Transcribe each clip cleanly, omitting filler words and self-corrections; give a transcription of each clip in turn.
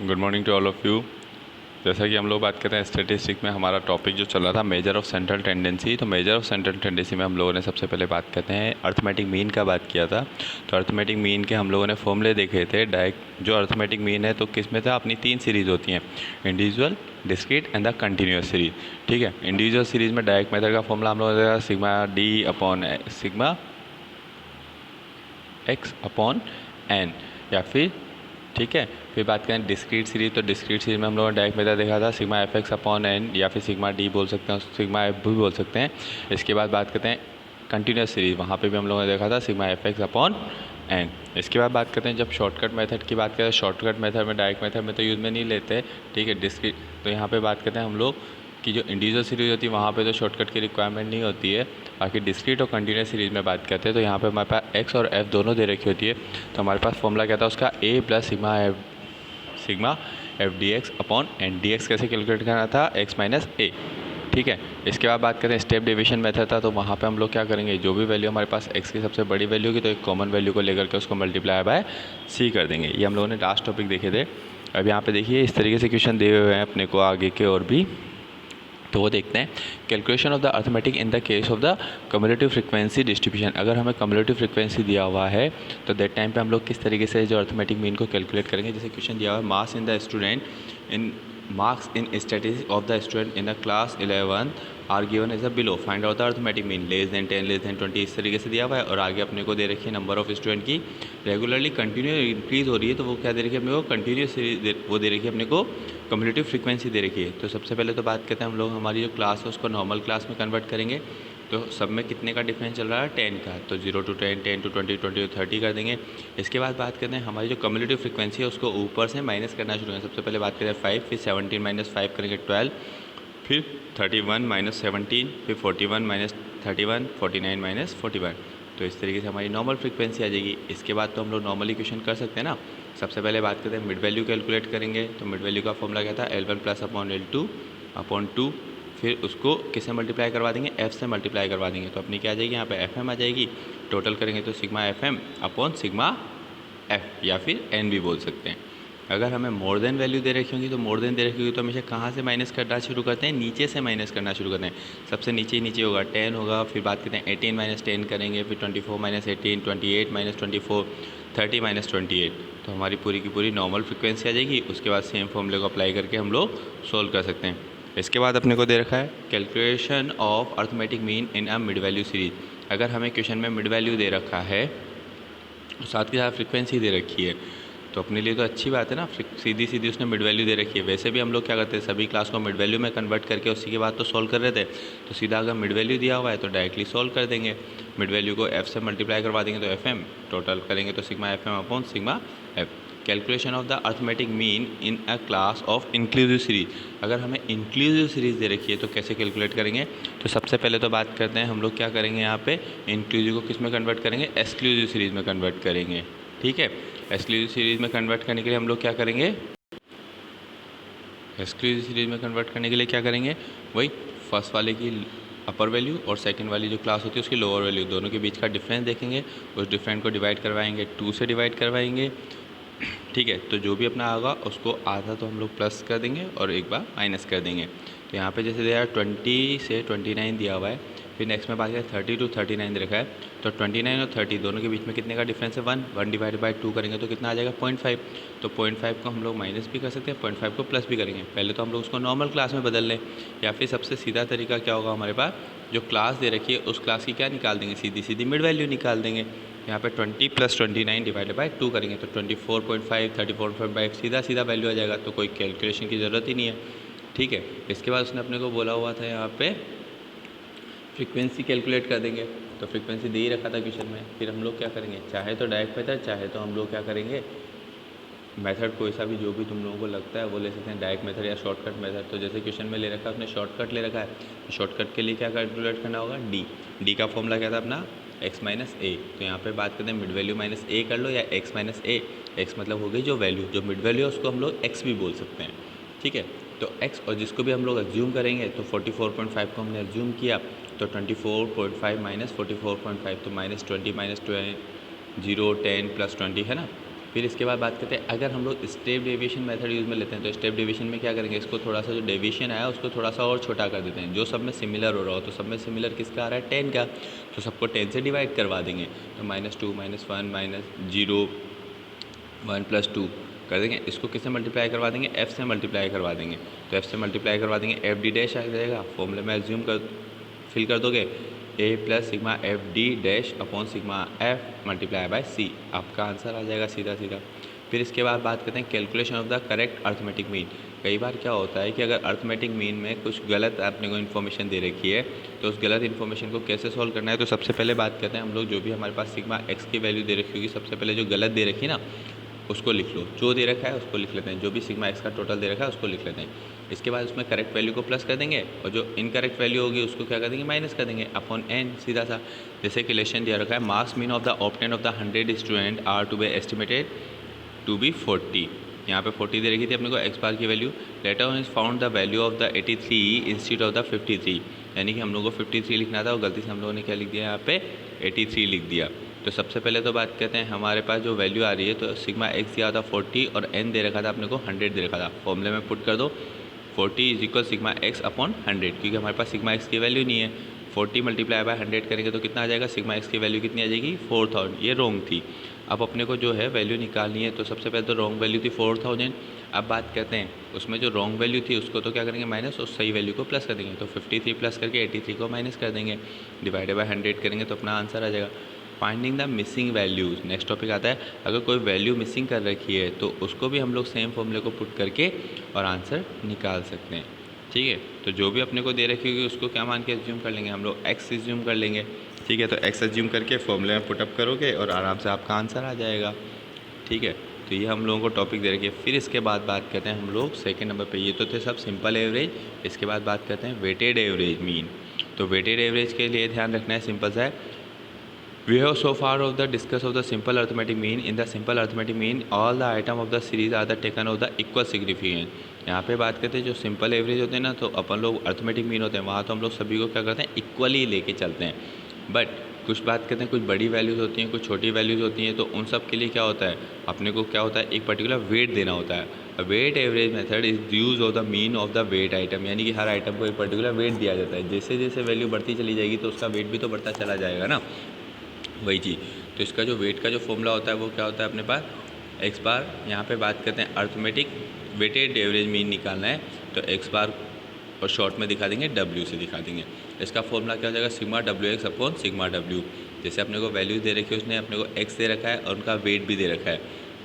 Good morning to all of you. जैसा कि हम लोग बात करते हैं स्टैटिस्टिक में, हमारा टॉपिक जो चल रहा था मेजर ऑफ सेंट्रल टेंडेंसी। तो मेजर ऑफ सेंट्रल टेंडेंसी में हम लोगों ने सबसे पहले बात करते हैं अर्थमेटिक मीन का बात किया था। तो अर्थमेटिक मीन के हम लोगों ने फॉर्मूले देखे थे। डायरेक्ट जो अर्थमेटिक मीन है तो किस में था, अपनी 3 सीरीज़ होती हैं, individual, discrete and the continuous series. ठीक है, इंडिविजुअल सीरीज़ में डायरेक्ट मेथड का फॉर्मूला हम लोगों ने देखा sigma d upon sigma x upon n, या फिर ठीक है। फिर बात करें डिस्क्रीट सीरीज, तो डिस्क्रीट सीरीज में हम लोगों ने डायरेक्ट मेथड देखा था sigma f x upon n, या फिर सिग्मा डी बोल सकते हैं, सिग्मा एफ भी बोल सकते हैं। इसके बाद बात करते हैं कंटिन्यूस सीरीज, वहाँ पे भी हम लोगों ने देखा था sigma f x upon n. इसके बाद बात करते हैं जब शॉर्टकट मेथड की बात करें, शॉर्टकट मेथड में डायरेक्ट मेथड में तो यूज़ में नहीं लेते, ठीक है। डिस्क्रीट तो यहाँ पे बात करते हैं हम लोग कि जो इंडिविजुअल सीरीज होती है वहाँ पे तो शॉर्टकट की रिक्वायरमेंट नहीं होती है। बाकी डिस्क्रीट और कंटिन्यूस सीरीज में बात करते हैं तो यहाँ पे हमारे पास एक्स और एफ दोनों दे रखी होती है। तो हमारे पास फॉर्मूला क्या था उसका, A plus sigma F D X upon N. D X कैसे कैलकुलेट करना था, एक्स माइनस ए, ठीक है। इसके बाद बात करें स्टेप डिवीजन मेथड था, तो वहाँ पे हम लोग क्या करेंगे, जो भी वैल्यू हमारे पास एक्स की सबसे बड़ी वैल्यू होगी तो एक कॉमन वैल्यू को लेकर के उसको मल्टीप्लाई बाय सी कर देंगे। ये हम लोगों ने लास्ट टॉपिक देखे थे। अब यहाँ पे देखिए इस तरीके से क्वेश्चन दिए हुए हैं अपने को आगे के और भी, तो वो देखते हैं। Calculation of the arithmetic in the case of the cumulative frequency distribution. अगर हमें कम्युलेटिव फ्रीक्वेंसी दिया हुआ है तो दैट टाइम पे हम लोग किस तरीके से जो अर्थमेटिक मीन को कैलकुलेट करेंगे। जैसे क्वेश्चन दिया हुआ है marks in the student in marks in statistics of the student in the class 11 are given as a below, find out the arithmetic mean less than 10 less than 20, इस तरीके से दिया हुआ है। और आगे अपने को दे रखी है नंबर ऑफ स्टूडेंट की रेगुलरली कंटिन्यू इंक्रीज हो रही है, तो वो क्या दे रखी है अपने को, कंटिन्यूस वो दे रखी है अपने को, कम्युलेटिव फ्रीक्वेंसी दे रखी है। तो सबसे पहले तो बात करते हैं हम लोग हमारी जो क्लास है उसको नॉर्मल क्लास में कन्वर्ट करेंगे। तो सब में कितने का डिफरेंस चल रहा है, 10 का, तो 0 to 10, 10 to 20, 20 to 30 कर देंगे। इसके बाद बात करते हैं हमारी जो कम्युलेटिव फ्रीक्वेंसी है उसको ऊपर से माइनस करना शुरू करें। सबसे पहले बात करें 5, फिर 17 माइनस 5 करेंगे 12, फिर 31 माइनस 17, फिर 41 माइनस 31, 49 माइनस 41। तो इस तरीके से हमारी नॉर्मल फ्रीक्वेंसी आ जाएगी। इसके बाद तो हम लोग नॉर्मल इक्वेशन कर सकते हैं ना। सबसे पहले बात करते हैं मिड वैल्यू कैलकुलेट करेंगे। तो मिड वैल्यू का फॉर्मूला क्या था, L1 plus upon L2 upon 2, फिर उसको किससे मल्टीप्लाई करवा देंगे, एफ से मल्टीप्लाई करवा देंगे। तो अपनी क्या आ जाएगी यहाँ पे एफ एम आ जाएगी। टोटल करेंगे तो sigma f m upon sigma f, या फिर एन भी बोल सकते हैं। अगर हमें मोर देन वैल्यू दे रखी होगी तो मोर देन दे रखी होगी तो हमेशा कहाँ से माइनस करना शुरू करते हैं, नीचे से माइनस करना शुरू करते हैं। सबसे नीचे नीचे होगा 10 होगा, फिर बात करते हैं 18 माइनस 10 करेंगे, फिर 24 माइनस 18, 28 माइनस 24, 30 माइनस 28। तो हमारी पूरी की पूरी नॉर्मल फ्रिक्वेंसी आ जाएगी। उसके बाद सेम फॉर्मूले को अप्लाई करके हम लोग सोल्व कर सकते हैं। इसके बाद अपने को दे रखा है calculation of arithmetic mean in a mid value series. अगर हमें क्वेश्चन में मिड वैल्यू दे रखा है साथ के साथ फ्रिक्वेंसी दे रखी है तो अपने लिए तो अच्छी बात है ना, सीधी सीधी उसने मिड वैल्यू दे रखी है। वैसे भी हम लोग क्या करते हैं, सभी क्लास को मिड वैल्यू में कन्वर्ट करके उसी के बाद तो सॉल्व कर रहे थे। तो सीधा अगर मिड वैल्यू दिया हुआ है तो डायरेक्टली सॉल्व कर देंगे। मिड वैल्यू को एफ से मल्टीप्लाई करवा देंगे तो एफ एम, टोटल करेंगे तो sigma f m upon sigma f. Calculation of the arithmetic mean in a class of inclusive series. अगर हमें इंक्लूसिव सीरीज दे रखी है तो कैसे कैलकुलेट करेंगे। तो सबसे पहले तो बात करते हैं हम लोग क्या करेंगे, यहाँ पे इंक्लूसिव को किस में कन्वर्ट करेंगे, एक्सक्लूसिव सीरीज में कन्वर्ट करेंगे। ठीक है, एक्सक्लूसिव सीरीज में कन्वर्ट करने के लिए हम लोग क्या करेंगे, एक्सक्लूसिव सीरीज में कन्वर्ट करने के लिए क्या करेंगे, वही फर्स्ट वाले की अपर वैल्यू और सेकंड वाली जो क्लास होती है उसकी लोअर वैल्यू, दोनों के बीच का डिफरेंस देखेंगे। उस डिफरेंस को डिवाइड करवाएंगे, 2 से डिवाइड करवाएंगे। ठीक है, तो जो भी अपना होगा उसको आधा तो हम लोग प्लस कर देंगे और एक बार माइनस कर देंगे। तो यहाँ पे जैसे दिया है 20 से 29 दिया हुआ है, फिर नेक्स्ट में बात करें 30 to 39 रखा है। तो 29 और 30 दोनों के बीच में कितने का डिफरेंस है, 1 डिवाइड बाई 2 करेंगे तो कितना आ जाएगा 0.5। तो 0.5 को हम लोग माइनस भी कर सकते हैं, 0.5 को प्लस भी करेंगे। पहले तो हम लोग उसको नॉर्मल क्लास में बदल लें, या फिर सबसे सीधा तरीका क्या होगा, हमारे पास जो क्लास दे रखी है उस क्लास की क्या निकाल देंगे, सीधी सीधी मिड वैल्यू निकाल देंगे। यहाँ पे 20 प्लस 29 डिवाइडेड बाई 2 करेंगे तो 24.5, 34.5 सीधा सीधा वैल्यू आ जाएगा। तो कोई कैलकुलेशन की ज़रूरत ही नहीं है। ठीक है, इसके बाद उसने अपने को बोला हुआ था यहाँ पे फ्रीक्वेंसी कैलकुलेट कर देंगे। तो फ्रीक्वेंसी दे ही रखा था क्वेश्चन में। फिर हम लोग क्या करेंगे, चाहे तो डायरेक्ट मेथड, चाहे तो हम लोग क्या करेंगे, मेथड कोई सा भी जो भी तुम लोगों को लगता है वो ले सकते हैं, डायरेक्ट मेथड या शॉर्टकट मेथड। तो जैसे क्वेश्चन में ले रखा है, उसने शॉर्टकट ले रखा है, तो शॉर्टकट के लिए क्या कैलकुलेट करना होगा, डी का फॉर्मूला क्या था अपना, एक्स माइनस ए। तो यहाँ पे बात करते हैं मिड वैल्यू माइनस ए कर लो या एक्स माइनस ए। एक्स मतलब हो गई जो वैल्यू, जो मिड वैल्यू है उसको हम लोग एक्स भी बोल सकते हैं। ठीक है, तो एक्स और जिसको भी हम लोग एज्यूम करेंगे, तो 44.5 को हमने एज्यूम किया तो 24.5 माइनस 44.5 तो -20 -20 0 10 प्लस 20 है ना। फिर इसके बाद बात करते हैं अगर हम लोग स्टेप डेविएशन मेथड यूज़ में लेते हैं तो स्टेप डेविएशन में क्या करेंगे, इसको थोड़ा सा जो डेविएशन आया उसको थोड़ा सा और छोटा कर देते हैं, जो सब में सिमिलर हो रहा हो। तो सब में सिमिलर किसका आ रहा है, 10 का, तो सबको 10 से डिवाइड करवा देंगे। तो -2 -1 -0 1 + 2 कर देंगे। इसको किससे मल्टीप्लाई करवा देंगे, f से मल्टीप्लाई करवा देंगे। तो f से मल्टीप्लाई करवा देंगे, एफ डी डैश आ जाएगा, फॉर्मूले में एज्यूम कर फिल कर दोगे a + sigma F D dash upon sigma f multiply by c, आपका आंसर आ जाएगा सीधा सीधा। फिर इसके बाद बात करते हैं calculation of the correct arithmetic mean. कई बार क्या होता है कि अगर अर्थमेटिक मीन में कुछ गलत आपने को इन्फॉर्मेशन दे रखी है तो उस गलत इन्फॉर्मेशन को कैसे सॉल्व करना है। तो सबसे पहले बात करते हैं हम लोग, जो भी हमारे पास सिग्मा x की वैल्यू दे रखी होगी, सबसे पहले जो गलत दे रखी है ना उसको लिख लो, जो दे रखा है उसको लिख लेते हैं, जो भी सिग्मा x का टोटल दे रखा है उसको लिख लेते हैं। इसके बाद उसमें करेक्ट वैल्यू को प्लस कर देंगे और जो इनकरेक्ट वैल्यू होगी उसको क्या कर देंगे, माइनस कर देंगे अपॉन n, सीधा सा। जैसे कि लेशन दिया रखा है, marks mean of the obtain of the 100 student are to be estimated to be 40। यहाँ पे 40 दे रखी थी अपने को x बार की value. Later on is found the value of the 83 institute of the 53, यानी कि हम लोगों को 53 लिखना था और गलती से हम लोगों ने क्या लिख दिया, यहाँ पे 83 लिख दिया। तो सबसे पहले तो बात करते हैं हमारे पास जो वैल्यू आ रही है, तो सिग्मा x दिया था 40 और n दे रखा था अपने को 100 दे रखा था। फॉर्मूले में पुट कर दो 40 = सिग्मा x अपॉन 100, क्योंकि हमारे पास सिग्मा x की वैल्यू नहीं है। 40 मल्टीप्लाई बाय 100 करेंगे तो कितना आ जाएगा, सिग्मा x की वैल्यू कितनी आ जाएगी, 4000। ये रॉन्ग थी। अब अपने को जो है वैल्यू निकालनी है, तो सबसे पहले तो रॉन्ग वैल्यू थी 4000। अब बात करते हैं उसमें जो रॉन्ग वैल्यू थी उसको तो क्या करेंगे, माइनस, और सही वैल्यू को प्लस कर देंगे। तो 53 प्लस करके 83 को माइनस कर देंगे, डिवाइडेड बाय 100 करेंगे तो अपना आंसर आ जाएगा। Finding the missing values, next topic आता है। अगर कोई वैल्यू मिसिंग कर रखी है तो उसको भी हम लोग सेम फॉर्मूले को पुट करके और आंसर निकाल सकते हैं। ठीक है, तो जो भी अपने को दे रखी होगी उसको क्या मान के एज्यूम कर लेंगे, हम लोग x एज्यूम कर लेंगे। ठीक है, तो x एज्यूम करके फॉर्मूले में पुटअप करोगे और आराम से आपका आंसर आ जाएगा। ठीक है, तो ये हम लोगों को टॉपिक दे रखी है। फिर इसके बाद बात करते हैं हम लोग सेकेंड नंबर पे, ये तो थे सब सिंपल एवरेज। इसके बाद बात करते हैं वेटेड एवरेज मीन। तो वेटेड एवरेज के लिए ध्यान रखना है, सिंपल सा है। We have so far of the discuss of the simple arithmetic mean. In the simple arithmetic mean, all the item of the series are the taken of the equal significance. यहाँ पे बात करते हैं जो simple average होते हैं ना, तो अपन लोग अर्थमेटिक मीन होते हैं वहाँ तो हम लोग सभी को क्या करते हैं, इक्वली लेके चलते हैं। बट कुछ बात करते हैं कुछ बड़ी वैल्यूज़ होती हैं, कुछ छोटी वैल्यूज़ होती हैं, तो उन सब के लिए क्या होता है, अपने को क्या होता है, एक पर्टिकुलर वेट देना होता है। Weight average method is use of the mean of the weight item, यानी कि हर आइटम को एक पर्टिकुलर वेट दिया जाता है। जैसे जैसे वैल्यू बढ़ती चली जाएगी तो उसका वेट भी तो बढ़ता चला जाएगा ना, वही चीज़। तो इसका जो वेट का जो फॉर्मूला होता है वो क्या होता है अपने पास, एक्स बार। यहाँ पे बात करते हैं अर्थमेटिक वेटेड एवरेज मीन निकालना है तो एक्स बार और शॉर्ट में दिखा देंगे डब्ल्यू से दिखा देंगे। इसका फॉर्मूला क्या हो जाएगा, sigma WX upon sigma W। जैसे अपने को वैल्यू दे रखी है, उसने अपने को एक्स दे रखा है और उनका वेट भी दे रखा है।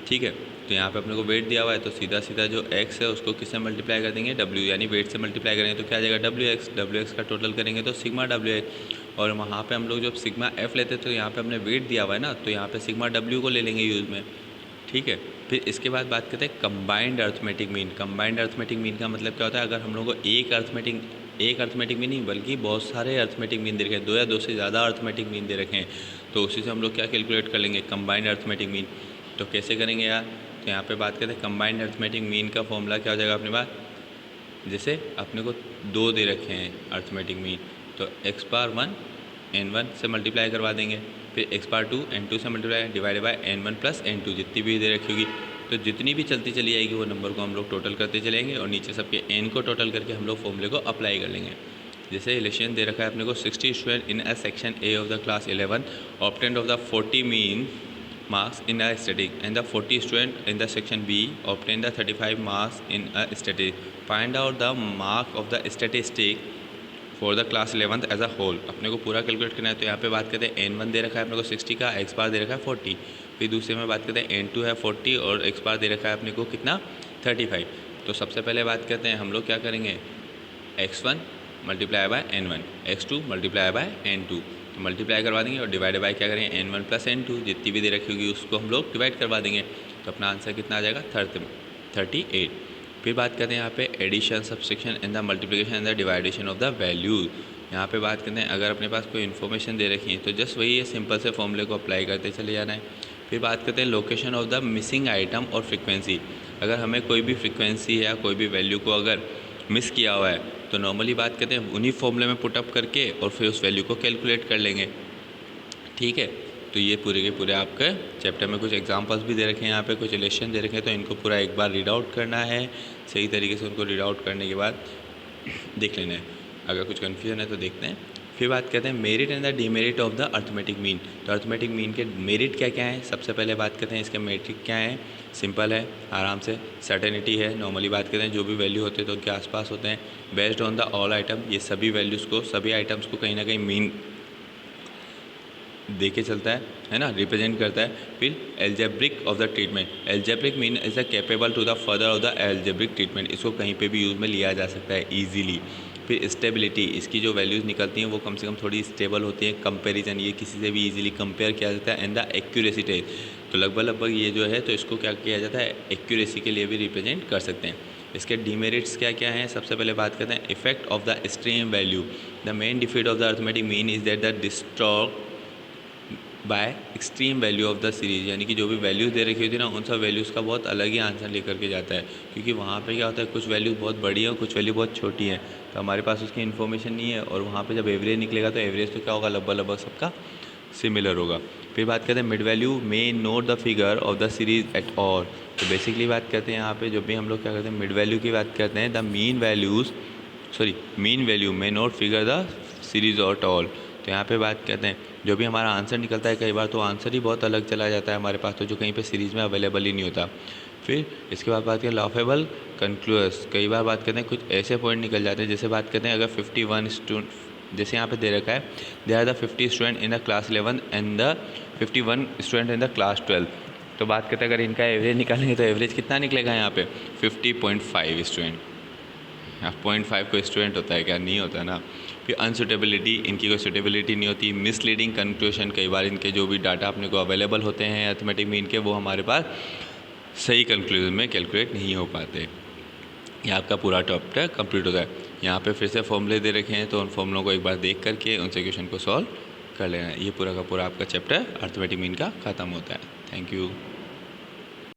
ठीक है, तो यहाँ पे अपने को वेट दिया हुआ है तो सीधा सीधा जो x है उसको किससे मल्टीप्लाई कर देंगे, w, यानी वेट से मल्टीप्लाई करेंगे तो क्या आ जाएगा, WX का टोटल करेंगे तो सिग्मा WX। और वहाँ पे हम लोग जब सिग्मा f लेते तो यहाँ पे हमने वेट दिया हुआ है ना, तो यहाँ पे सिग्मा W को ले लेंगे यूज़ में। ठीक है, फिर इसके बाद बात करते हैं combined arithmetic mean. Combined arithmetic mean का मतलब क्या होता है, अगर हम लोग को एक अर्थमेटिक मीन नहीं बल्कि बहुत सारे अर्थमेटिक मीन दे रखे हैं, 2 या 2 से ज़्यादा अर्थमेटिक मीन दे रखे हैं, तो उसी से हम लोग क्या कैलकुलेट कर लेंगे, कंबाइंड अर्थमेटिक मीन। तो कैसे करेंगे यार, तो यहाँ पे बात करते हैं कंबाइंड अर्थमेटिक मीन का फॉर्मूला क्या हो जाएगा अपने पास। जैसे अपने को 2 दे रखे हैं अर्थमेटिक मीन, तो x बार 1 n1 से मल्टीप्लाई करवा देंगे, फिर x बार 2 n2 से multiply divide by n1 plus n2, जितनी भी दे रखी होगी तो जितनी भी चलती चली जाएगी वो नंबर को हम लोग टोटल करते चलेंगे और नीचे सबके n को टोटल करके हम लोग फॉर्मूले को अप्लाई कर लेंगे। जैसे इलेक्शन दे रखा है अपने को 60 student in a section A of the class 11 obtained of the 40 mean marks in a static and the 40 student in the section B obtain the 35 marks in a static. Find out the mark of the statistic for the class 11th as a whole. अपने को पूरा calculate करना है, तो यहाँ पे बात करते हैं n1 दे रखा है अपने को 60 का, x बार दे रखा है 40, फिर दूसरे में बात करते हैं n2 है 40 और x बार दे रखा है अपने को कितना 35। तो सबसे पहले बात करते हैं हम लोग क्या करेंगे, x1 multiply by n1, x2 multiply by n2, तो मल्टीप्लाई करवा देंगे और डिवाइड बाय क्या करेंगे n1 प्लस n2, जितनी भी दे रखी होगी उसको हम लोग डिवाइड करवा देंगे, तो अपना आंसर कितना आ जाएगा 38। फिर बात करते हैं यहाँ पे addition, subtraction and the multiplication and the division of the values. यहाँ पे बात करते हैं अगर अपने पास कोई इन्फॉर्मेशन दे रखी है तो जस्ट वही है, सिंपल से फॉर्मूले को अप्लाई करते चले जाना है। फिर बात करते हैं location of the missing item और फ्रिक्वेंसी। अगर हमें कोई भी फ्रिक्वेंसी या कोई भी वैल्यू को अगर मिस किया हुआ है तो नॉर्मली बात करते हैं उन्हीं फॉर्मूले में पुटअप करके और फिर उस वैल्यू को कैलकुलेट कर लेंगे। ठीक है, तो ये पूरे के पूरे आपके चैप्टर में कुछ एग्जांपल्स भी दे रखे हैं, यहाँ पे कुछ रिलेशन दे रखे हैं, तो इनको पूरा एक बार रीड आउट करना है। सही तरीके से उनको रीड आउट करने के बाद देख लेना है, अगर कुछ कन्फ्यूजन है तो देखते हैं। फिर बात करते हैं merit and the demerit of the arithmetic mean. तो अर्थमेटिक मीन के मेरिट क्या क्या है, सबसे पहले बात करते हैं इसके मेट्रिक क्या है। सिंपल है, आराम से, सर्टेनिटी है। नॉर्मली बात करते हैं जो भी वैल्यू होते हैं तो उनके आसपास होते हैं। Based on the all item, ये सभी वैल्यूज़ को, सभी आइटम्स को कहीं ना कहीं मीन दे के चलता है ना, रिप्रेजेंट करता है। फिर algebraic of the treatment, algebraic mean is the capable to the further of the algebraic treatment, इसको कहीं पे भी यूज़ में लिया जा सकता है ईजीली। फिर स्टेबिलिटी, इसकी जो वैल्यूज़ निकलती हैं वो कम से कम थोड़ी स्टेबल होती हैं। कंपैरिजन, ये किसी से भी इजीली कंपेयर किया जाता है। एंड द एक्यूरेसी टेस्ट, तो लगभग ये जो है तो इसको क्या किया जाता है, एक्यूरेसी के लिए भी रिप्रेजेंट कर सकते हैं। इसके डीमेरिट्स क्या क्या हैं, सबसे पहले बात करते हैं effect of the extreme value. The main defeat of the arithmetic mean is that the distort by extreme value of the series, यानी कि जो भी वैल्यूज़ दे रखी होती है ना, उन सब वैल्यूज़ का बहुत अलग ही आंसर लेकर के जाता है। क्योंकि वहाँ पे क्या होता है, कुछ वैल्यूज़ बहुत बड़ी है और कुछ वैल्यू बहुत छोटी है, तो हमारे पास उसकी इन्फॉर्मेशन नहीं है। और वहाँ पे जब एवरेज निकलेगा तो एवरेज तो क्या होगा, लगभग सबका सिमिलर होगा। फिर बात करते हैं mid value may note the figure of the series at all. तो बेसिकली बात करते हैं यहाँ पे जब भी हम लोग क्या करते हैं, मिड वैल्यू की बात करते हैं, the mean value may note figure the series at all. तो यहाँ पे बात करते हैं जो भी हमारा आंसर निकलता है, कई बार तो आंसर ही बहुत अलग चला जाता है हमारे पास, तो जो कहीं पे सीरीज़ में अवेलेबल ही नहीं होता। फिर इसके बाद बात करें लॉफेबल कंक्लूस, कई बार बात करते हैं कुछ ऐसे पॉइंट निकल जाते हैं, जैसे बात करते हैं अगर 51 स्टूडेंट, जैसे यहाँ पे दे रखा है they are the 50 student in the class 11 and the 51 student in the class 12। तो बात करते हैं अगर इनका एवरेज निकालेंगे तो एवरेज कितना निकलेगा यहाँ पे 50.5 स्टूडेंट। 0.5 कोई स्टूडेंट होता है क्या, नहीं होता ना। फिर अनसुटेबिलिटी, इनकी कोई सुटेबिलिटी नहीं होती। मिसलीडिंग कंक्लूशन, कई बार इनके जो भी डाटा अपने को अवेलेबल होते हैं अर्थमेटिक मीन के, वो हमारे पास सही कंक्लूजन में कैलकुलेट नहीं हो पाते। ये आपका पूरा टॉपिक कंप्लीट होता है। यहाँ पे फिर से फॉर्मूले दे रखे हैं, तो उन फॉर्मूलों को एक बार देख करके उनसे क्वेश्चन को सॉल्व कर लेना है। ये पूरा का पूरा आपका चैप्टर अर्थमेटिक मीन का ख़त्म होता है। Thank you.